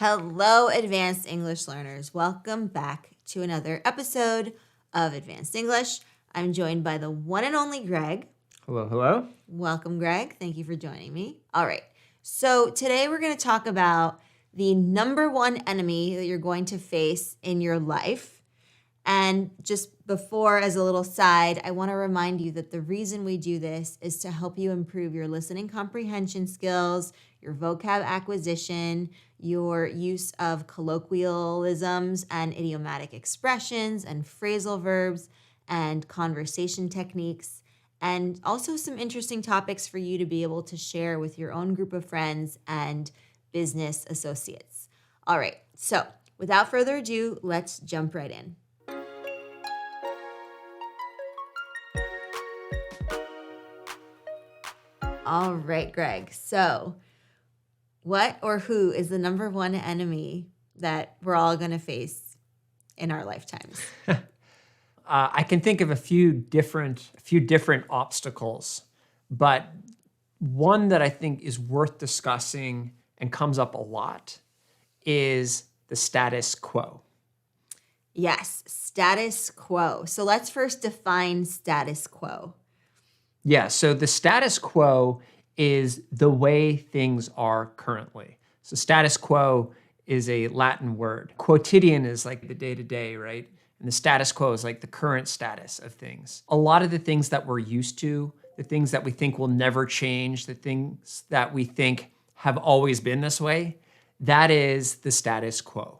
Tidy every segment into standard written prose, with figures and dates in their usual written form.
Hello, advanced English learners. Welcome back to another episode of Advanced English. I'm joined by the one and only Greg. Hello, hello. Welcome, Greg. Thank you for joining me. All right. So today we're going to talk about the number one enemy that you're going to face in your life. And just before, as a little side, I want to remind you that the reason we do this is to help you improve your listening comprehension skills, your vocab acquisition, your use of colloquialisms and idiomatic expressions and phrasal verbs and conversation techniques, and also some interesting topics for you to be able to share with your own group of friends and business associates. All right, so without further ado, let's jump right in. All right, Greg. So what or who is the number one enemy that we're all going to face in our lifetimes? I can think of a few different obstacles, but one that I think is worth discussing and comes up a lot is the status quo. Yes, status quo. So let's first define status quo. Yeah, so the status quo is the way things are currently. So status quo is a Latin word. Quotidian is like the day-to-day, right? And the status quo is like the current status of things. A lot of the things that we're used to, the things that we think will never change, the things that we think have always been this way, that is the status quo.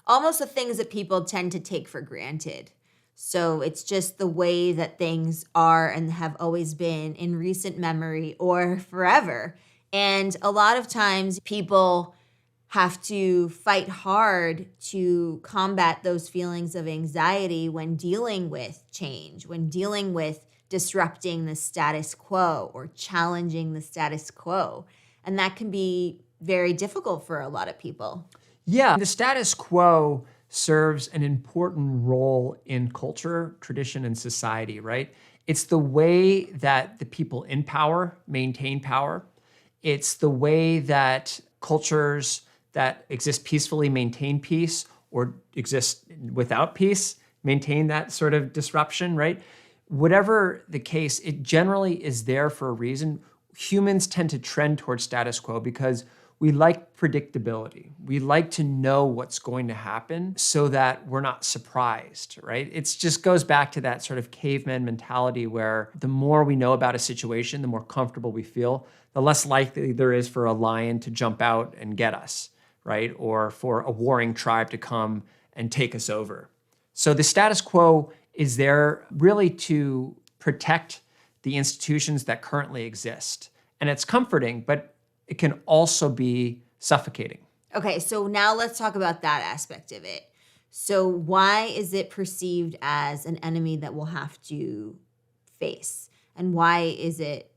Almost the things that people tend to take for granted. So it's just the way that things are and have always been in recent memory or forever. And a lot of times people have to fight hard to combat those feelings of anxiety when dealing with change, when dealing with disrupting the status quo or challenging the status quo. And that can be very difficult for a lot of people. Yeah, the status quo serves an important role in culture, tradition, and society, right? It's the way that the people in power maintain power. It's the way that cultures that exist peacefully maintain peace, or exist without peace maintain that sort of disruption, right? Whatever the case, it generally is there for a reason. Humans tend to trend towards status quo because we like predictability. We like to know what's going to happen so that we're not surprised, right? It just goes back to that sort of caveman mentality where the more we know about a situation, the more comfortable we feel, the less likely there is for a lion to jump out and get us, right? Or for a warring tribe to come and take us over. So the status quo is there really to protect the institutions that currently exist. And it's comforting, but it can also be suffocating. Okay, so now let's talk about that aspect of it. So why is it perceived as an enemy that we'll have to face? And why is it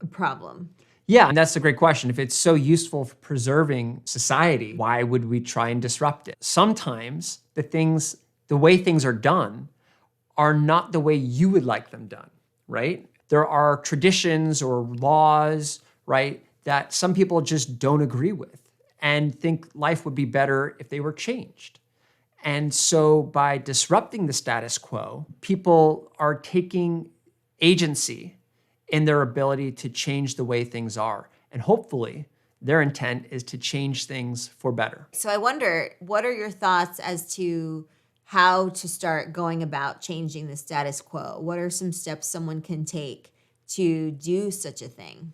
a problem? Yeah, and that's a great question. If it's so useful for preserving society, why would we try and disrupt it? Sometimes the way things are done are not the way you would like them done, right? There are traditions or laws, right, that some people just don't agree with and think life would be better if they were changed. And so by disrupting the status quo, people are taking agency in their ability to change the way things are. And hopefully their intent is to change things for better. So I wonder, what are your thoughts as to how to start going about changing the status quo? What are some steps someone can take to do such a thing?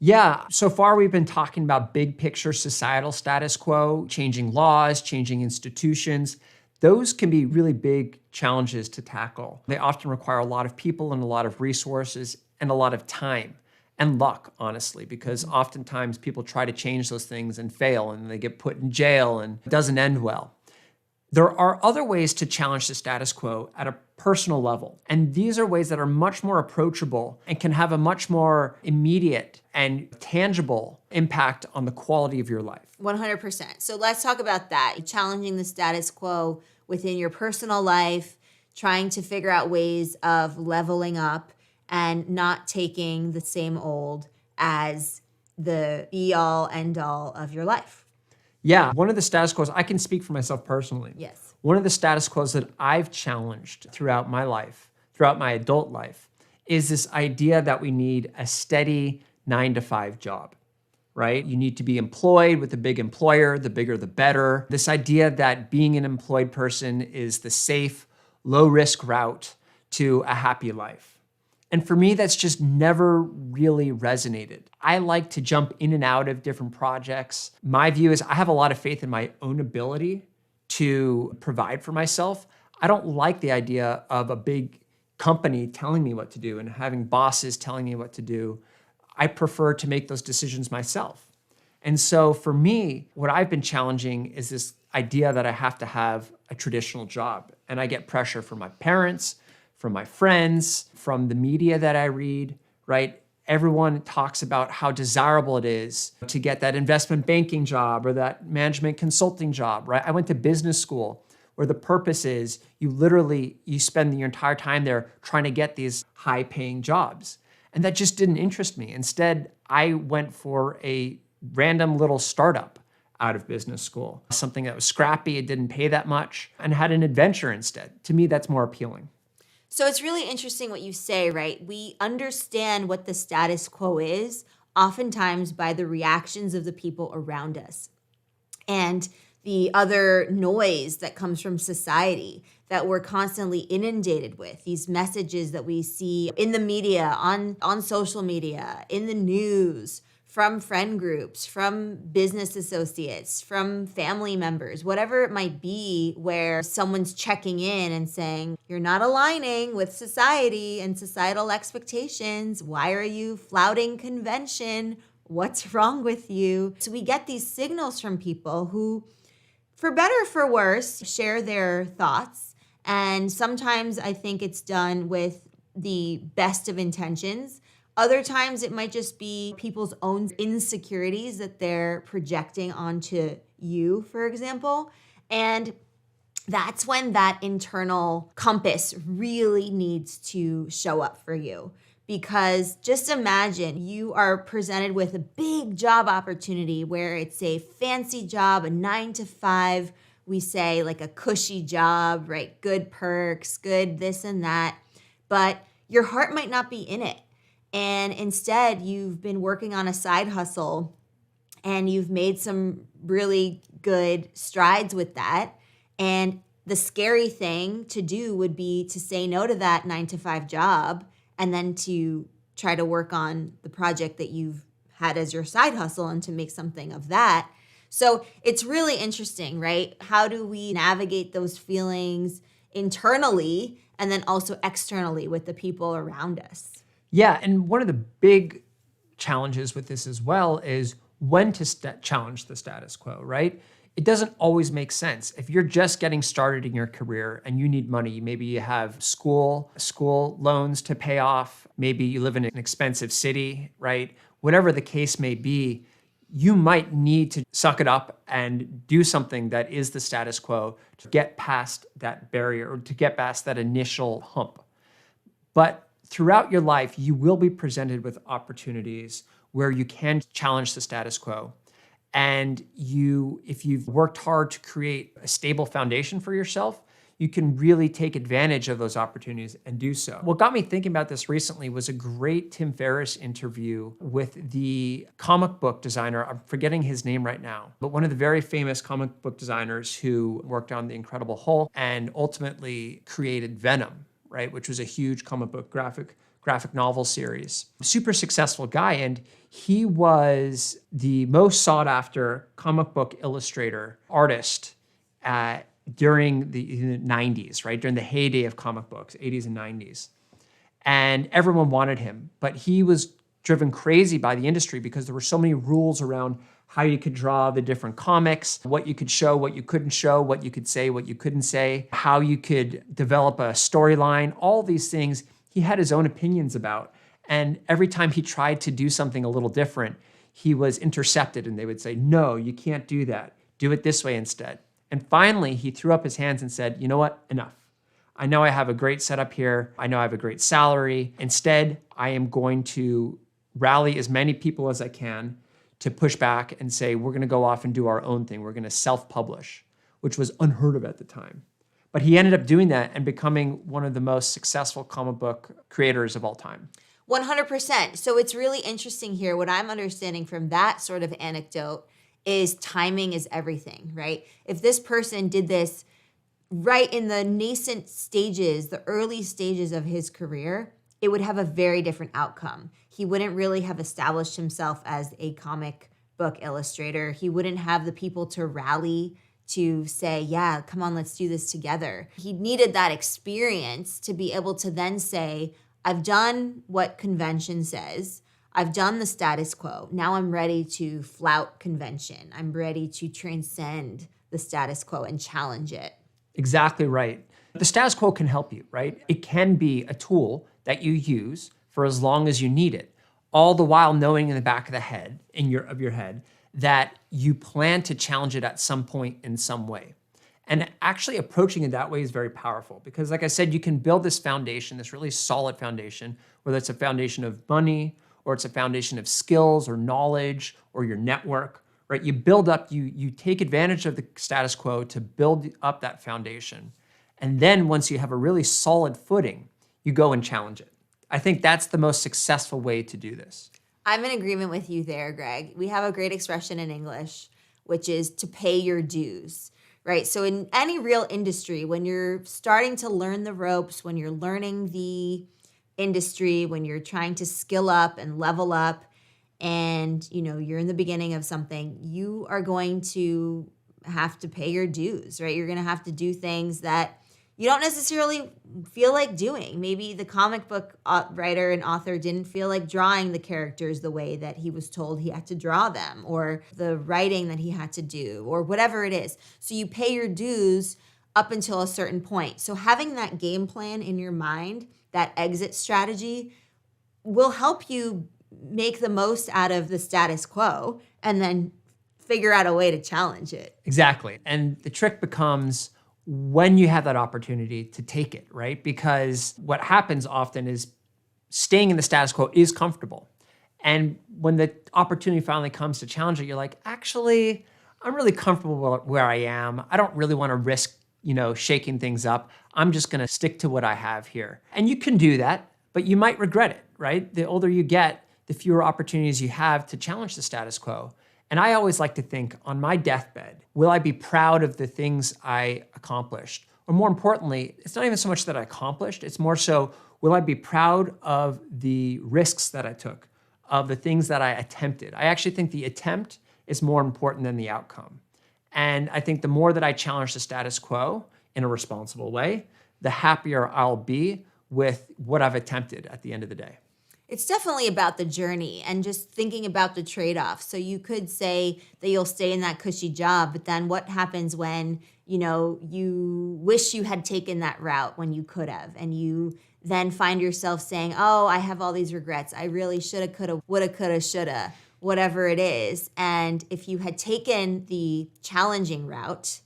Yeah, so far we've been talking about big picture societal status quo, changing laws, changing institutions. Those can be really big challenges to tackle. They often require a lot of people and a lot of resources and a lot of time and luck, honestly, because oftentimes people try to change those things and fail and they get put in jail and it doesn't end well. There are other ways to challenge the status quo at a personal level. And these are ways that are much more approachable and can have a much more immediate and tangible impact on the quality of your life. 100%. So let's talk about that. Challenging the status quo within your personal life, trying to figure out ways of leveling up and not taking the same old as the be-all, end-all of your life. Yeah, one of the status quos, I can speak for myself personally. Yes. One of the status quos that I've challenged throughout my life, throughout my adult life, is this idea that we need a steady 9 to 5 job, right? You need to be employed with a big employer, the bigger the better. This idea that being an employed person is the safe, low risk route to a happy life. And for me, that's just never really resonated. I like to jump in and out of different projects. My view is I have a lot of faith in my own ability to provide for myself. I don't like the idea of a big company telling me what to do and having bosses telling me what to do. I prefer to make those decisions myself. And so for me, what I've been challenging is this idea that I have to have a traditional job. And I get pressure from my parents, from my friends, from the media that I read, right? Everyone talks about how desirable it is to get that investment banking job or that management consulting job, right? I went to business school where the purpose is you spend your entire time there trying to get these high paying jobs. And that just didn't interest me. Instead, I went for a random little startup out of business school, something that was scrappy, it didn't pay that much, and had an adventure instead. To me, that's more appealing. So it's really interesting what you say, right? We understand what the status quo is, oftentimes by the reactions of the people around us and the other noise that comes from society that we're constantly inundated with, these messages that we see in the media, on social media, in the news, from friend groups, from business associates, from family members, whatever it might be, where someone's checking in and saying, you're not aligning with society and societal expectations. Why are you flouting convention? What's wrong with you? So we get these signals from people who, for better or for worse, share their thoughts. And sometimes I think it's done with the best of intentions. Other times it might just be people's own insecurities that they're projecting onto you, for example. And that's when that internal compass really needs to show up for you. Because just imagine you are presented with a big job opportunity where it's a fancy job, a 9 to 5, we say like a cushy job, right? Good perks, good this and that. But your heart might not be in it. And instead, you've been working on a side hustle and you've made some really good strides with that. And the scary thing to do would be to say no to that 9 to 5 job and then to try to work on the project that you've had as your side hustle and to make something of that. So it's really interesting, right? How do we navigate those feelings internally and then also externally with the people around us? Yeah, and one of the big challenges with this as well is when to challenge the status quo, right? It doesn't always make sense. If you're just getting started in your career and you need money, maybe you have school loans to pay off, maybe you live in an expensive city, right? Whatever the case may be, you might need to suck it up and do something that is the status quo to get past that barrier or to get past that initial hump. But throughout your life, you will be presented with opportunities where you can challenge the status quo. And if you've worked hard to create a stable foundation for yourself, you can really take advantage of those opportunities and do so. What got me thinking about this recently was a great Tim Ferriss interview with the comic book designer. I'm forgetting his name right now, but one of the very famous comic book designers who worked on The Incredible Hulk and ultimately created Venom, right, which was a huge comic book graphic novel series. Super successful guy, and he was the most sought after comic book illustrator artist during the 90s, right, during the heyday of comic books, 80s and 90s. And everyone wanted him, but he was driven crazy by the industry because there were so many rules around how you could draw the different comics, what you could show, what you couldn't show, what you could say, what you couldn't say, how you could develop a storyline, all these things he had his own opinions about. And every time he tried to do something a little different, he was intercepted and they would say, no, you can't do that. Do it this way instead. And finally, he threw up his hands and said, you know what, enough. I know I have a great setup here. I know I have a great salary. Instead, I am going to rally as many people as I can to push back and say, we're going to go off and do our own thing. We're going to self-publish, which was unheard of at the time. But he ended up doing that and becoming one of the most successful comic book creators of all time. 100%. So it's really interesting here. What I'm understanding from that sort of anecdote is timing is everything, right? If this person did this right in the nascent stages, the early stages of his career, it would have a very different outcome. He wouldn't really have established himself as a comic book illustrator. He wouldn't have the people to rally to say, yeah, come on, let's do this together. He needed that experience to be able to then say, I've done what convention says. I've done the status quo. Now I'm ready to flout convention. I'm ready to transcend the status quo and challenge it. Exactly right. The status quo can help you, right? It can be a tool that you use for as long as you need it, all the while knowing in the back of the head, of your head, that you plan to challenge it at some point in some way. And actually approaching it that way is very powerful because, like I said, you can build this foundation, this really solid foundation, whether it's a foundation of money or it's a foundation of skills or knowledge or your network, right? You build up, you take advantage of the status quo to build up that foundation. And then once you have a really solid footing, you go and challenge it. I think that's the most successful way to do this. I'm in agreement with you there, Greg. We have a great expression in English, which is to pay your dues, right? So in any real industry, when you're starting to learn the ropes, when you're learning the industry, when you're trying to skill up and level up, and you're in the beginning of something, you are going to have to pay your dues, right? You're going to have to do things that you don't necessarily feel like doing. Maybe the comic book writer and author didn't feel like drawing the characters the way that he was told he had to draw them, or the writing that he had to do, or whatever it is. So you pay your dues up until a certain point. So having that game plan in your mind, that exit strategy, will help you make the most out of the status quo and then figure out a way to challenge it. Exactly. And the trick becomes when you have that opportunity to take it, right? Because what happens often is staying in the status quo is comfortable. And when the opportunity finally comes to challenge it, you're like, actually, I'm really comfortable where I am. I don't really want to risk, shaking things up. I'm just going to stick to what I have here. And you can do that, but you might regret it, right? The older you get, the fewer opportunities you have to challenge the status quo. And I always like to think, on my deathbed, will I be proud of the things I accomplished? Or more importantly, it's not even so much that I accomplished, it's more so, will I be proud of the risks that I took, of the things that I attempted? I actually think the attempt is more important than the outcome. And I think the more that I challenge the status quo in a responsible way, the happier I'll be with what I've attempted at the end of the day. It's definitely about the journey and just thinking about the trade-off. So you could say that you'll stay in that cushy job, but then what happens when, you wish you had taken that route when you could have, and you then find yourself saying, oh, I have all these regrets. I really shoulda, coulda, woulda, coulda, shoulda, whatever it is. And if you had taken the challenging route,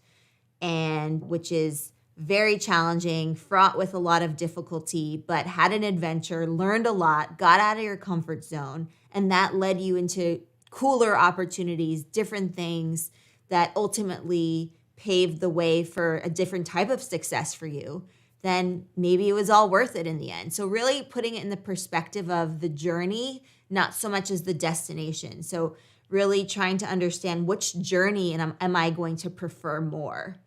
and which is very challenging, fraught with a lot of difficulty, but had an adventure, learned a lot, got out of your comfort zone, and that led you into cooler opportunities, different things that ultimately paved the way for a different type of success for you, then maybe it was all worth it in the end. So really putting it in the perspective of the journey, not so much as the destination. So really trying to understand which journey am I going to prefer more.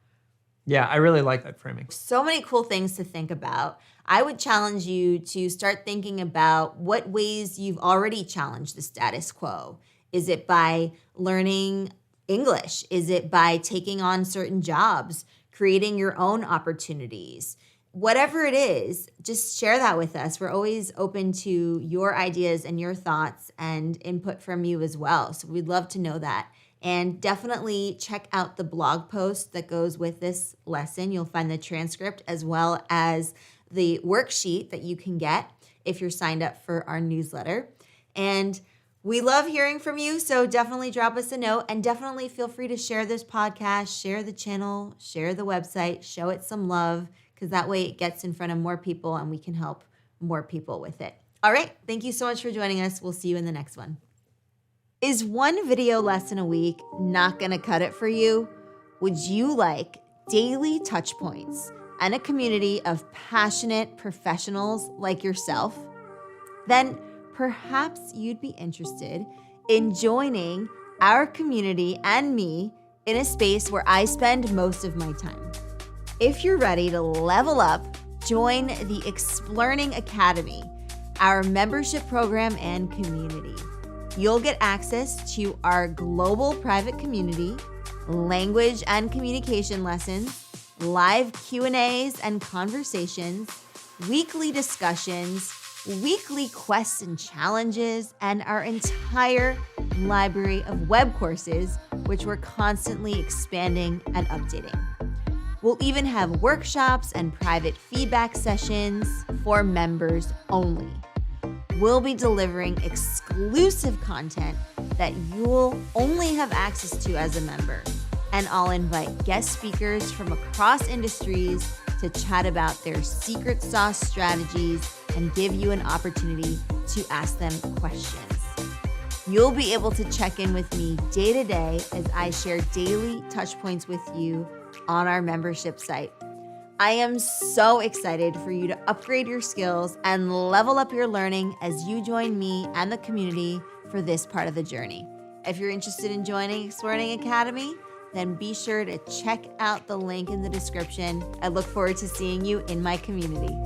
Yeah, I really like that framing. So many cool things to think about. I would challenge you to start thinking about what ways you've already challenged the status quo. Is it by learning English? Is it by taking on certain jobs, creating your own opportunities? Whatever it is, just share that with us. We're always open to your ideas and your thoughts and input from you as well. So we'd love to know that. And definitely check out the blog post that goes with this lesson. You'll find the transcript as well as the worksheet that you can get if you're signed up for our newsletter. And we love hearing from you, so definitely drop us a note, and definitely feel free to share this podcast, share the channel, share the website, show it some love, because that way it gets in front of more people and we can help more people with it. All right, thank you so much for joining us. We'll see you in the next one. Is one video lesson a week not going to cut it for you? Would you like daily touch points and a community of passionate professionals like yourself? Then perhaps you'd be interested in joining our community and me in a space where I spend most of my time. If you're ready to level up, join the Explearning Academy, our membership program and community. You'll get access to our global private community, language and communication lessons, live Q&As and conversations, weekly discussions, weekly quests and challenges, and our entire library of web courses, which we're constantly expanding and updating. We'll even have workshops and private feedback sessions for members only. We'll be delivering exclusive content that you'll only have access to as a member. And I'll invite guest speakers from across industries to chat about their secret sauce strategies and give you an opportunity to ask them questions. You'll be able to check in with me day to day as I share daily touch points with you on our membership site. I am so excited for you to upgrade your skills and level up your learning as you join me and the community for this part of the journey. If you're interested in joining Explearning Academy, then be sure to check out the link in the description. I look forward to seeing you in my community.